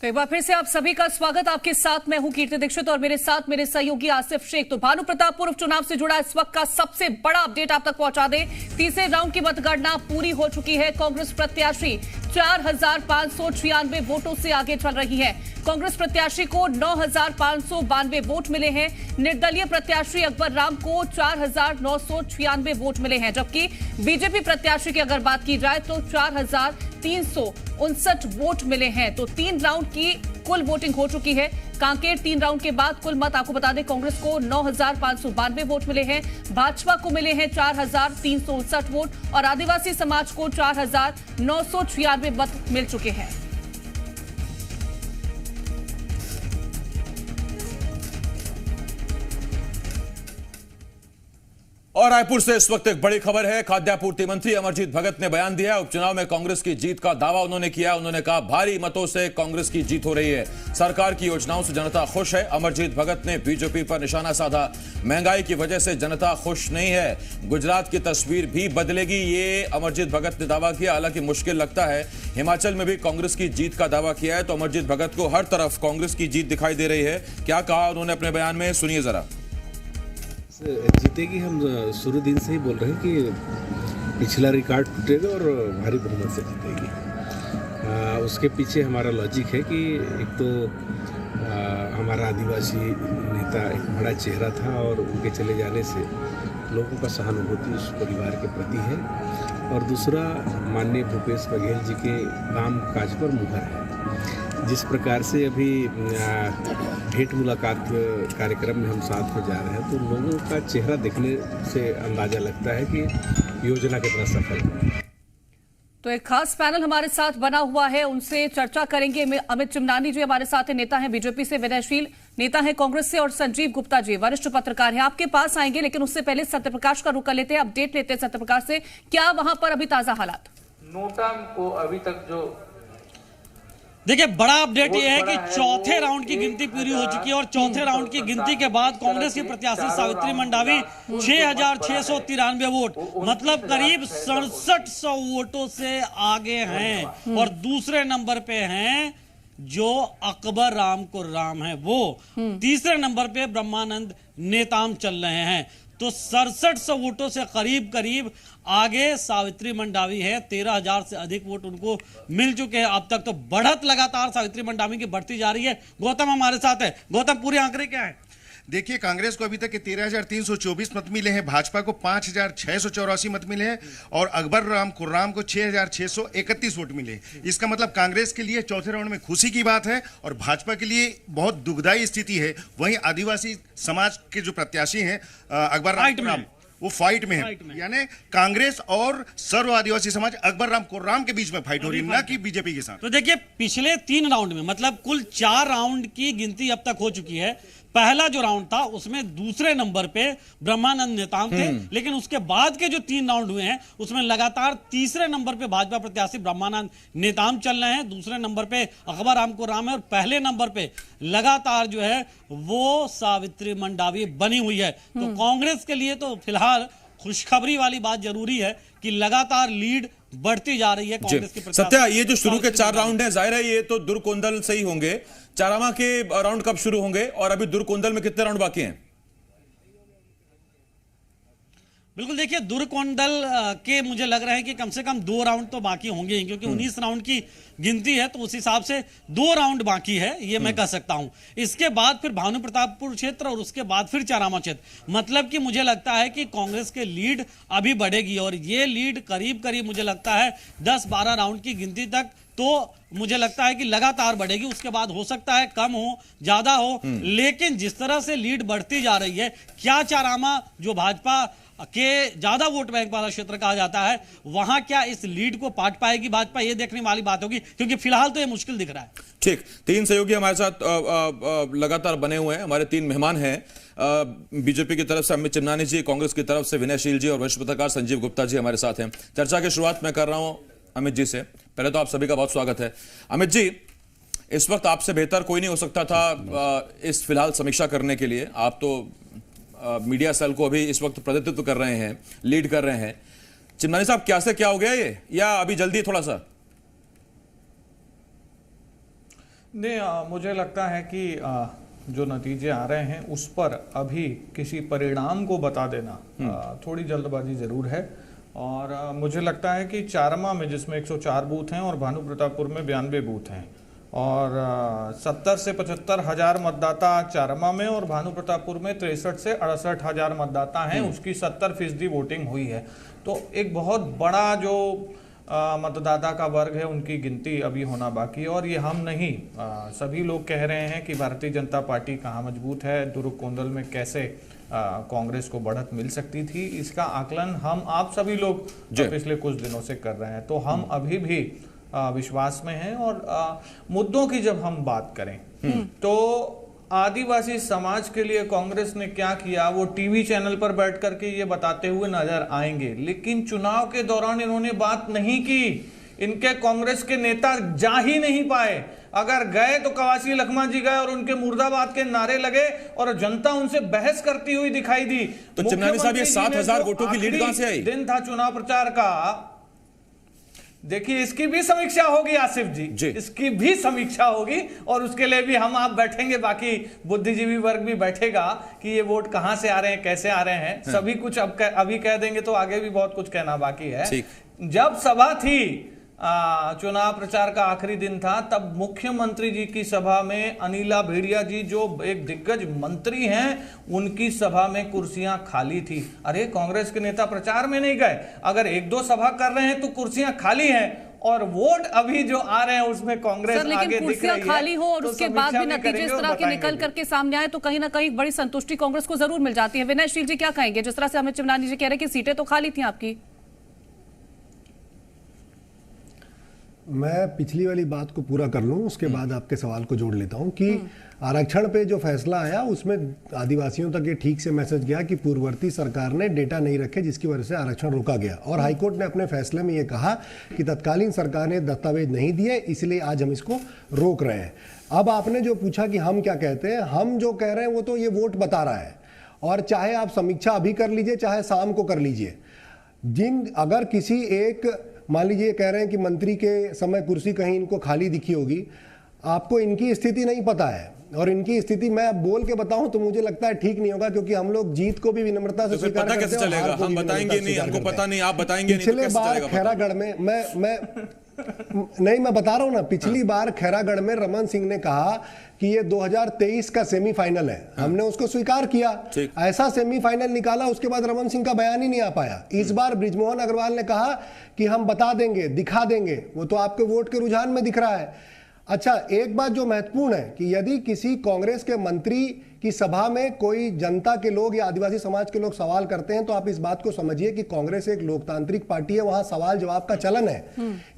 तो एक बार फिर से आप सभी का स्वागत। आपके साथ मैं हूं कीर्ति दीक्षित और मेरे साथ मेरे सहयोगी आसिफ शेख। तो भानु प्रतापपुर उपचुनाव से जुड़ा इस वक्त का सबसे बड़ा अपडेट आप तक पहुंचा दें। तीसरे राउंड की मतगणना पूरी हो चुकी है। कांग्रेस प्रत्याशी 4,596 वोटों से आगे चल रही है। कांग्रेस प्रत्याशी को 9,592 वोट मिले हैं। निर्दलीय प्रत्याशी अकबर राम को 4,996 वोट मिले हैं, जबकि बीजेपी प्रत्याशी की अगर बात की जाए तो 4,359 वोट मिले हैं। तो 3 राउंड की कुल वोटिंग हो चुकी है। कांकेर 3 राउंड के बाद कुल मत आपको बता दें, कांग्रेस को 9,592 वोट मिले हैं, भाजपा को मिले हैं 4,359 वोट और आदिवासी समाज को 4,996 मत मिल चुके हैं। और रायपुर से इस वक्त एक बड़ी खबर है। खाद्य आपूर्ति मंत्री अमरजीत भगत ने बयान दिया। उपचुनाव में कांग्रेस की जीत का दावा उन्होंने किया। उन्होंने कहा भारी मतों से कांग्रेस की जीत हो रही है, सरकार की योजनाओं से जनता खुश है। अमरजीत भगत ने बीजेपी पर निशाना साधा। महंगाई की वजह से जनता खुश नहीं है, गुजरात की तस्वीर भी बदलेगी, ये अमरजीत भगत ने दावा किया। हालांकि मुश्किल लगता है। हिमाचल में भी कांग्रेस की जीत का दावा किया है। तो अमरजीत भगत को हर तरफ कांग्रेस की जीत दिखाई दे रही है। क्या कहा उन्होंने अपने बयान में, सुनिए जरा। जीतेगी, हम शुरू दिन से ही बोल रहे हैं कि पिछला रिकॉर्ड टूटेगा और भारी बहुमत से जीतेगी। उसके पीछे हमारा लॉजिक है कि एक तो हमारा आदिवासी नेता एक बड़ा चेहरा था और उनके चले जाने से लोगों का सहानुभूति उस परिवार के प्रति है, और दूसरा माननीय भूपेश बघेल जी के काम काज पर मुहर है। जिस प्रकार से अभी भेंट मुलाकात कार्यक्रम में हम साथ में जा रहे हैं, तो लोगों का चेहरा देखने से अंदाजा लगता है कि योजना कितना सफल है। तो एक खास पैनल हमारे साथ बना हुआ है, उनसे चर्चा करेंगे। अमित चिमनानी जी हमारे साथ हैं, नेता हैं बीजेपी से, विनयशील नेता हैं कांग्रेस से, और संजीव गुप्ता जी वरिष्ठ पत्रकार हैं, आपके पास आएंगे। लेकिन उससे पहले सत्यप्रकाश का रुख कर लेते हैं, अपडेट लेते हैं सत्यप्रकाश से। क्या वहां पर अभी ताजा हालात? नोटा को अभी तक जो देखिए, बड़ा अपडेट यह है कि चौथे राउंड की गिनती पूरी हो चुकी है और चौथे राउंड की गिनती के बाद कांग्रेस की प्रत्याशी सावित्री मंडावी 6,693 वोट, मतलब करीब 6700 वोटों से आगे हैं। और दूसरे नंबर पे हैं जो अकबर राम को राम है, वो तीसरे नंबर पे ब्रह्मानंद नेताम चल रहे हैं। तो 6700 वोटों से करीब करीब आगे सावित्री मंडावी है। 13,000 से अधिक वोट उनको मिल चुके हैं अब तक। तो बढ़त लगातार सावित्री मंडावी की बढ़ती जा रही है। गौतम हमारे साथ है। गौतम, पूरे आंकड़े क्या है? देखिए, कांग्रेस को अभी तक 13,324 मत मिले हैं, भाजपा को 5,684 मत मिले हैं और अकबर राम कुर्राम को 6,631 वोट मिले। इसका मतलब कांग्रेस के लिए चौथे राउंड में खुशी की बात है और भाजपा के लिए बहुत दुखदायी स्थिति है। वहीं आदिवासी समाज के जो प्रत्याशी हैं अकबर राम, वो फाइट में है, यानी कांग्रेस और सर्व आदिवासी समाज अकबर राम कुर्राम के बीच में फाइट हो रही है, ना कि बीजेपी के साथ। तो देखिए, पिछले 3 राउंड में, मतलब कुल 4 राउंड की गिनती अब तक हो चुकी है। पहला जो राउंड था उसमें दूसरे नंबर पे ब्रह्मानंद नेताम थे, लेकिन उसके बाद के जो 3 राउंड हुए हैं उसमें लगातार तीसरे नंबर पे भाजपा प्रत्याशी ब्रह्मानंद नेताम चल रहे हैं, दूसरे नंबर पे अकबर राम को राम है और पहले नंबर पे लगातार जो है वो सावित्री मंडावी बनी हुई है। तो कांग्रेस के लिए तो फिलहाल खुशखबरी वाली बात जरूरी है कि लगातार लीड बढ़ती जा रही है कांग्रेस की। सत्या, ये जो शुरू के 4 राउंड है, जाहिर है ये तो दुर्कोंदल से ही होंगे। चारामा के राउंड कब शुरू होंगे और अभी दुर्कोंदल में कितने राउंड बाकी हैं? बिल्कुल, देखिए, दुर्कोंदल के मुझे लग रहा है कि कम से कम 2 राउंड तो बाकी होंगे, क्योंकि 19 राउंड की गिनती है, तो उस हिसाब से 2 राउंड बाकी है, ये मैं कह सकता हूं। इसके बाद फिर भानु प्रतापपुर क्षेत्र और उसके बाद फिर चारामा क्षेत्र। मतलब कि मुझे लगता है कि कांग्रेस के लीड अभी बढ़ेगी और ये लीड करीब करीब मुझे लगता है 10-12 राउंड की गिनती तक तो मुझे लगता है कि लगातार बढ़ेगी। उसके बाद हो सकता है कम हो, ज्यादा हो, लेकिन जिस तरह से लीड बढ़ती जा रही है, क्या चारामा जो भाजपा के ज्यादा वोट बैंक वाला क्षेत्र कहा जाता है, वहां क्या इस लीड को पाट पाएगी भाजपा, ये देखने वाली बात होगी, क्योंकि फिलहाल तो ये मुश्किल दिख रहा है। ठीक, 3 सहयोगी हमारे साथ लगातार बने हुए हैं। हमारे 3 मेहमान हैं। बीजेपी की तरफ से अमित चिमनानी जी, कांग्रेस की तरफ से विनयशील जी और वरिष्ठ पत्रकार संजीव गुप्ता जी हमारे साथ हैं। चर्चा की शुरुआत मैं कर रहा हूं अमित जी से। पहले तो आप सभी का बहुत स्वागत है। अमित जी, इस वक्त आपसे बेहतर कोई नहीं हो सकता था इस फिलहाल समीक्षा करने के लिए। आप तो मीडिया सेल को अभी इस वक्त प्रतिनिधित्व कर रहे हैं, लीड कर रहे हैं। चिमनानी साहब, क्या से क्या हो गया ये, या अभी जल्दी थोड़ा सा? नहीं, मुझे लगता है कि जो नतीजे आ रहे हैं उस पर अभी किसी परिणाम को बता देना थोड़ी जल्दबाजी जरूर है। और मुझे लगता है कि चारमा में, जिसमें 104 बूथ हैं और भानु प्रतापपुर में 92 बूथ हैं, और 70 से 75 हजार मतदाता चारमा में और भानु प्रतापपुर में 63 से 68 हजार मतदाता हैं, उसकी 70% वोटिंग हुई है। तो एक बहुत बड़ा जो मतदाता का वर्ग है उनकी गिनती अभी होना बाकी है। और ये हम नहीं, सभी लोग कह रहे हैं कि भारतीय जनता पार्टी कहाँ मजबूत है, दुर्ग कोंदल में कैसे कांग्रेस को बढ़त मिल सकती थी, इसका आकलन हम आप सभी लोग पिछले कुछ दिनों से कर रहे हैं। तो हम अभी भी विश्वास में हैं। और मुद्दों की जब हम बात करें तो आदिवासी समाज के लिए कांग्रेस ने क्या किया वो टीवी चैनल पर बैठ करके ये बताते हुए नजर आएंगे, लेकिन चुनाव के दौरान इन्होंने बात नहीं की। इनके कांग्रेस के नेता जा ही नहीं पाए। अगर गए तो कवासी लखमा जी गए और उनके मुर्दाबाद के नारे लगे और जनता उनसे बहस करती हुई दिखाई दी। तो चिमनानी साहब, ये 7,000 वोटों की लीड कहां से आई? दिन था चुनाव प्रचार का। देखिए, इसकी भी समीक्षा होगी आसिफ जी, इसकी भी समीक्षा होगी और उसके लिए भी हम आप बैठेंगे, बाकी बुद्धिजीवी वर्ग भी बैठेगा कि ये वोट कहां से आ रहे हैं, कैसे आ रहे हैं। सभी कुछ अभी कह देंगे तो आगे भी बहुत कुछ कहना बाकी है। जब सभा थी, चुनाव प्रचार का आखिरी दिन था, तब मुख्यमंत्री जी की सभा में अनिला भेड़िया जी जो एक दिग्गज मंत्री हैं, उनकी सभा में कुर्सियां खाली थी। अरे, कांग्रेस के नेता प्रचार में नहीं गए, अगर 1-2 सभा कर रहे हैं तो कुर्सियां खाली हैं और वोट अभी जो आ रहे हैं उसमें कांग्रेस आगे दिख रही है। कुर्सियां खाली हो और उसके बाद भी नतीजे इस तरह के निकल करके सामने आए तो कहीं ना कहीं बड़ी संतुष्टि कांग्रेस को जरूर मिल जाती है। विनयशील जी क्या कहेंगे, जिस तरह से अमित चिमनानी जी कह रहे हैं कि सीटें तो खाली थी आपकी? मैं पिछली वाली बात को पूरा कर लूं, उसके बाद आपके सवाल को जोड़ लेता हूं कि आरक्षण पे जो फैसला आया उसमें आदिवासियों तक ये ठीक से मैसेज गया कि पूर्ववर्ती सरकार ने डेटा नहीं रखे, जिसकी वजह से आरक्षण रोका गया। और हाईकोर्ट ने अपने फैसले में ये कहा कि तत्कालीन सरकार ने दस्तावेज नहीं दिए, इसलिए आज हम इसको रोक रहे हैं। अब आपने जो पूछा कि हम क्या कहते हैं, हम जो कह रहे हैं वो तो ये वोट बता रहा है। और चाहे आप समीक्षा अभी कर लीजिए, चाहे शाम को कर लीजिए, अगर किसी एक, मान लीजिए कह रहे हैं कि मंत्री के समय कुर्सी कहीं इनको खाली दिखी होगी, आपको इनकी स्थिति नहीं पता है और इनकी स्थिति मैं अब बोल के बताऊं तो मुझे लगता है ठीक नहीं होगा, क्योंकि हम लोग जीत को भी विनम्रता से स्वीकार करते हैं। कैसे चलेगा? हम बताएंगे नहीं, हमको पता नहीं, आप बताएंगे नहीं, पिछले बार खैरागढ़ में मैं बता रहा हूं ना, पिछली बार खैरागढ़ में रमन सिंह ने कहा कि ये 2023 का सेमीफाइनल है, हमने उसको स्वीकार किया। ऐसा सेमीफाइनल निकाला, उसके बाद रमन सिंह का बयान ही नहीं आ पाया। इस बार बृजमोहन अग्रवाल ने कहा कि हम बता देंगे, दिखा देंगे, वो तो आपके वोट के रुझान में दिख रहा है। अच्छा, एक बात जो महत्वपूर्ण है कि यदि किसी कांग्रेस के मंत्री की सभा में कोई जनता के लोग या आदिवासी समाज के लोग सवाल करते हैं तो आप इस बात को समझिए कि कांग्रेस एक लोकतांत्रिक पार्टी है, वहां सवाल जवाब का चलन है।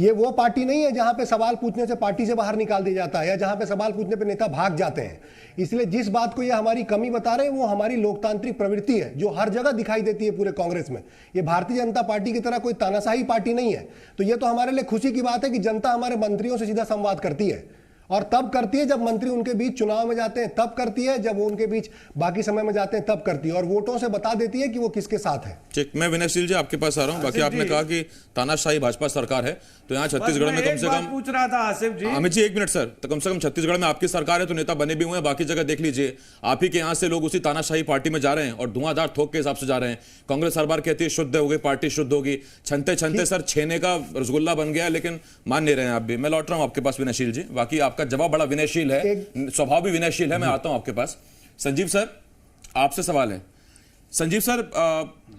ये वो पार्टी नहीं है जहां पे सवाल पूछने से पार्टी से बाहर निकाल दिया जाता है या जहां पे सवाल पूछने पे नेता भाग जाते हैं। इसलिए जिस बात को ये हमारी कमी बता रहे हैं वो हमारी लोकतांत्रिक प्रवृत्ति है जो हर जगह दिखाई देती है पूरे कांग्रेस में। ये भारतीय जनता पार्टी की तरह कोई तानाशाही पार्टी नहीं है। तो ये तो हमारे लिए खुशी की बात है कि जनता हमारे मंत्रियों से सीधा संवाद करती है, और तब करती है जब मंत्री उनके बीच चुनाव में जाते हैं, तब करती है जब वो उनके बीच बाकी समय में जाते हैं, तब करती है, और वोटों से बता देती है कि वो किसके साथ है। ठीक, मैं विनयशील जी आपके पास आ रहा हूं। बाकी आपने कहा कि तानाशाही भाजपा सरकार है, तो यहाँ छत्तीसगढ़ में कम से कम पूछ रहा था आसिफ जी, अमित जी 1 मिनट सर, तो कम से कम छत्तीसगढ़ में आपकी सरकार है तो नेता बने भी हुए हैं, बाकी जगह देख लीजिए आप ही के यहाँ से लोग उसी तानाशाही पार्टी में जा रहे हैं और धुआंधार थोक के हिसाब से जा रहे हैं। कांग्रेस हर बार कहती है शुद्ध हो गई पार्टी, शुद्ध होगी, छनते छनते सर छेने का रसगुल्ला बन गया, लेकिन मान नहीं रहे हैं आप भी। मैं लौट रहा हूं आपके पास विनयशील जी, बाकी आपका जवाब बड़ा विनयशील है, स्वभाव भी विनयशील है। मैं आता हूं आपके पास। संजीव सर, आपसे सवाल है। संजीव सर,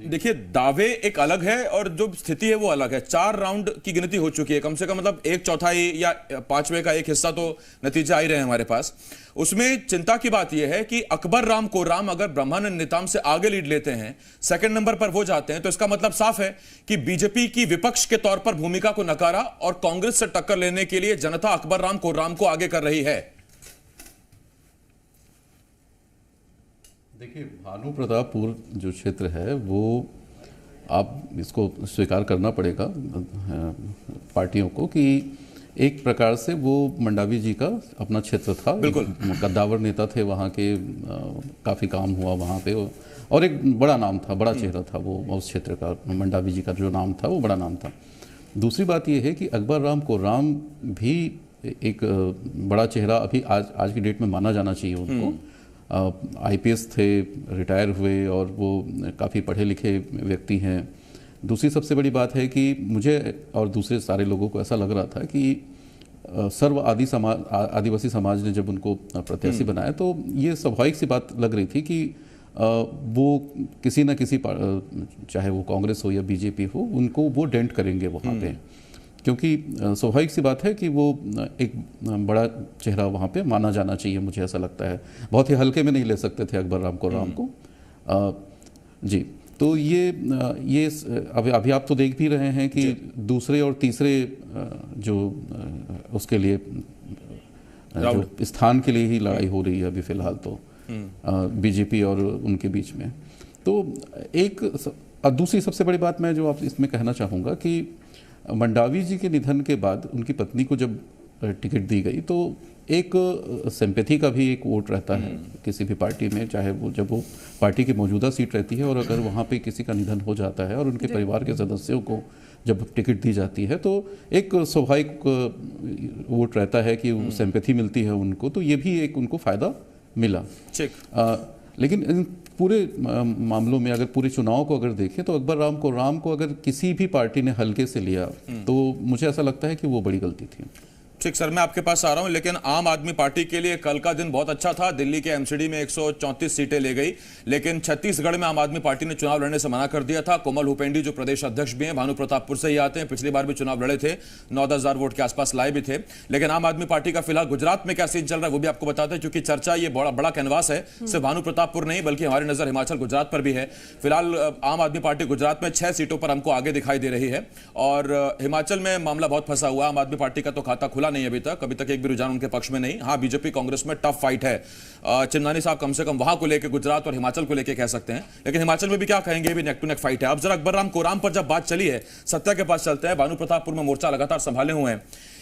देखिए दावे एक अलग है और जो स्थिति है वो अलग है। 4 राउंड की गिनती हो चुकी है, कम से कम मतलब 1/4 या 5वें का एक हिस्सा तो नतीजे आ ही रहे हैं हमारे पास। उसमें चिंता की बात यह है कि अकबर राम कोराम अगर ब्रह्मानंद नेताम से आगे लीड लेते हैं, सेकंड नंबर पर वो जाते हैं, तो इसका मतलब साफ है कि बीजेपी की विपक्ष के तौर पर भूमिका को नकारा और कांग्रेस से टक्कर लेने के लिए जनता अकबर राम कोराम को आगे कर रही है। देखिए, भानु प्रतापपुर जो क्षेत्र है वो आप इसको स्वीकार करना पड़ेगा पार्टियों को कि एक प्रकार से वो मंडावी जी का अपना क्षेत्र था। बिल्कुल, कद्दावर नेता थे वहाँ के, काफ़ी काम हुआ वहाँ पे और एक बड़ा नाम था, बड़ा चेहरा था वो उस क्षेत्र का। मंडावी जी का जो नाम था वो बड़ा नाम था। दूसरी बात ये है कि अकबर राम कोराम भी एक बड़ा चेहरा अभी आज की डेट में माना जाना चाहिए उनको। IPS थे, रिटायर हुए और वो काफ़ी पढ़े लिखे व्यक्ति हैं। दूसरी सबसे बड़ी बात है कि मुझे और दूसरे सारे लोगों को ऐसा लग रहा था कि सर्व आदिवासी समाज ने जब उनको प्रत्याशी बनाया तो ये स्वाभाविक सी बात लग रही थी कि वो किसी न किसी चाहे वो कांग्रेस हो या BJP हो, उनको वो डेंट करेंगे वहाँ पे, क्योंकि स्वाभाविक सी बात है कि वो एक बड़ा चेहरा वहाँ पे माना जाना चाहिए, मुझे ऐसा लगता है। बहुत ही हल्के में नहीं ले सकते थे अकबर राम कोर्राम को। जी, तो ये अभी आप तो देख भी रहे हैं कि दूसरे और तीसरे जो उसके लिए जो स्थान के लिए ही लड़ाई हो रही है अभी फिलहाल तो BJP और उनके बीच में। तो एक दूसरी सबसे बड़ी बात मैं जो आप इसमें कहना चाहूँगा कि मंडावी जी के निधन के बाद उनकी पत्नी को जब टिकट दी गई तो एक सिंपैथी का भी एक वोट रहता है किसी भी पार्टी में, चाहे वो जब वो पार्टी की मौजूदा सीट रहती है और अगर वहाँ पे किसी का निधन हो जाता है और उनके परिवार के सदस्यों को जब टिकट दी जाती है तो एक स्वाभाविक वोट रहता है कि सिंपैथी मिलती है उनको, तो ये भी एक उनको फ़ायदा मिला। लेकिन इन पूरे मामलों में अगर पूरे चुनाव को अगर देखें तो अकबर राम कोर्राम को अगर किसी भी पार्टी ने हल्के से लिया तो मुझे ऐसा लगता है कि वो बड़ी गलती थी। ठीक सर, मैं आपके पास आ रहा हूं, लेकिन आम आदमी पार्टी के लिए कल का दिन बहुत अच्छा था। दिल्ली के MCD में 134 सीटें ले गई, लेकिन छत्तीसगढ़ में आम आदमी पार्टी ने चुनाव लड़ने से मना कर दिया था। कोमल हुपेंडी जो प्रदेश अध्यक्ष भी हैं, भानु प्रतापपुर से ही आते हैं, पिछली बार भी चुनाव लड़े थे, 9-10 हजार वोट के आसपास लाए भी थे। लेकिन आम आदमी पार्टी का फिलहाल गुजरात में क्या सीन चल रहा है वो भी आपको बताते हैं, क्योंकि चर्चा ये बड़ा कैनवास है, सिर्फ भानु प्रतापपुर नहीं बल्कि हमारी नजर हिमाचल गुजरात पर भी है। फिलहाल आम आदमी पार्टी गुजरात में 6 सीटों पर हमको आगे दिखाई दे रही है और हिमाचल में मामला बहुत फंसा हुआ। आम आदमी पार्टी का तो खाता खुला नहीं अभी तक एक भी रुझान उनके पक्ष में नहीं। हाँ, BJP कांग्रेस में टफ फाइट है। चिमनानी साहब कम से कम वहां को लेकर गुजरात और हिमाचल को लेकर कह सकते हैं, लेकिन हिमाचल में भी क्या कहेंगे, भी नेक टू नेक फाइट है। अब जरा अकबर राम कोर्राम पर जब बात चली है, सत्या के पास चलते हैं। भानु प्रतापपुर में मोर्चा लगातार संभाले हुए हैं।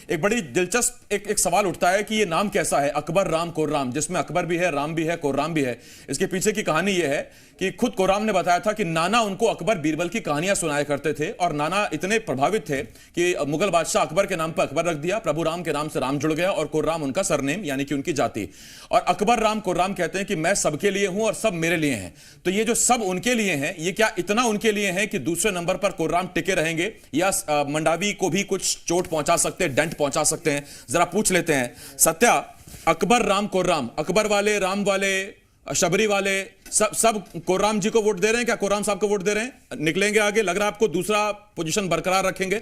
एक बड़ी दिलचस्प एक सवाल उठता है कि ये नाम कैसा है, अकबर राम कोर्राम, जिसमें अकबर भी है, राम भी है, कोर्राम भी है। इसके पीछे की कहानी यह है कि खुद कोर्राम ने बताया था कि नाना उनको अकबर बीरबल की कहानियां सुनाया करते थे और नाना इतने प्रभावित थे कि मुगल बादशाह अकबर के नाम पर अकबर रख दिया, प्रभु राम के नाम से राम जुड़ गया और कोर्राम उनका सरनेम यानी कि उनकी जाति। और अकबर राम कोर्राम कहते हैं कि मैं सबके लिए हूं और सब मेरे लिए हैं। तो ये जो सब उनके लिए हैं, ये क्या इतना उनके लिए है कि दूसरे नंबर पर कोर्राम टिके रहेंगे या मंडावी को भी कुछ चोट पहुंचा सकते हैं, डेंट पहुंचा सकते हैं? जरा पूछ लेते हैं। सत्या, अकबर राम कोर्राम, अकबर वाले, राम वाले, शबरी वाले, सब कोर्राम जी को वोट दे रहे हैं क्या? कोर्राम साहब को वोट दे रहे हैं? निकलेंगे आगे? लग रहा है आपको दूसरा पोजीशन बरकरार रखेंगे?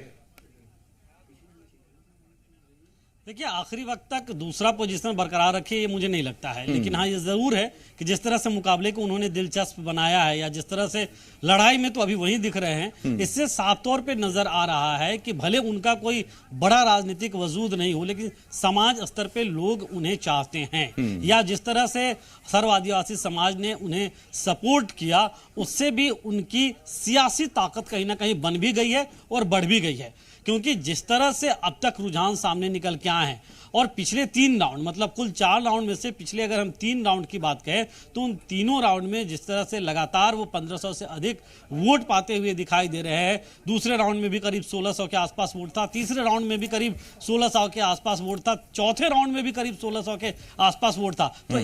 देखिए, आखिरी वक्त तक दूसरा पोजीशन बरकरार रखे ये मुझे नहीं लगता है, लेकिन हाँ ये जरूर है कि जिस तरह से मुकाबले को उन्होंने दिलचस्प बनाया है या जिस तरह से लड़ाई में तो अभी वही दिख रहे हैं, इससे साफ तौर पे नजर आ रहा है कि भले उनका कोई बड़ा राजनीतिक वजूद नहीं हो, लेकिन समाज स्तर पे लोग उन्हें चाहते हैं। या जिस तरह से सर्व आदिवासी समाज ने उन्हें सपोर्ट किया, उससे भी उनकी सियासी ताकत कहीं ना कहीं बन भी गई है और बढ़ भी गई है। क्योंकि जिस तरह से अब तक रुझान सामने निकल के आए हैं और पिछले 3 राउंड, मतलब कुल 4 राउंड में से पिछले अगर हम 3 राउंड की बात करें तो उन तीनों राउंड में जिस तरह से लगातार वो 1500 से अधिक वोट पाते हुए दिखाई दे रहे हैं। दूसरे राउंड में भी करीब 1600 के आसपास वोट था, तीसरे राउंड में भी करीब 1600 के आसपास वोट था, चौथे राउंड में भी करीब 1600 के आसपास वोट था। तो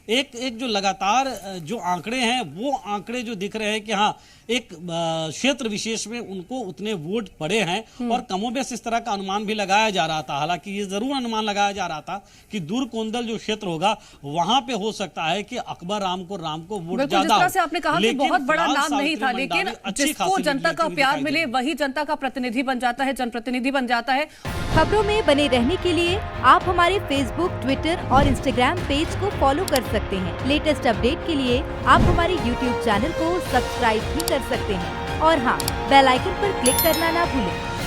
एक जो लगातार जो आंकड़े हैं वो आंकड़े जो दिख रहे हैं कि हाँ एक क्षेत्र विशेष में उनको उतने वोट पड़े हैं और कमोबेश इस तरह का अनुमान भी लगाया जा रहा था। हालांकि ये जरूर अनुमान लगाया जा रहा था कि दूर कोंदल जो क्षेत्र होगा वहां पे हो सकता है कि अकबर राम को वोट ज्यादा हो। से आपने कहा कि बहुत बड़ा नाम नहीं था, लेकिन जिसको जनता का प्यार मिले वही जनता का प्रतिनिधि बन जाता है, जनप्रतिनिधि बन जाता है। खबरों में बने रहने के लिए आप हमारे फेसबुक, ट्विटर और इंस्टाग्राम पेज को फॉलो कर सकते हैं। लेटेस्ट अपडेट के लिए आप हमारे यूट्यूब चैनल को सब्सक्राइब भी कर सकते हैं और हाँ, बेल आइकन पर क्लिक करना ना भूलें।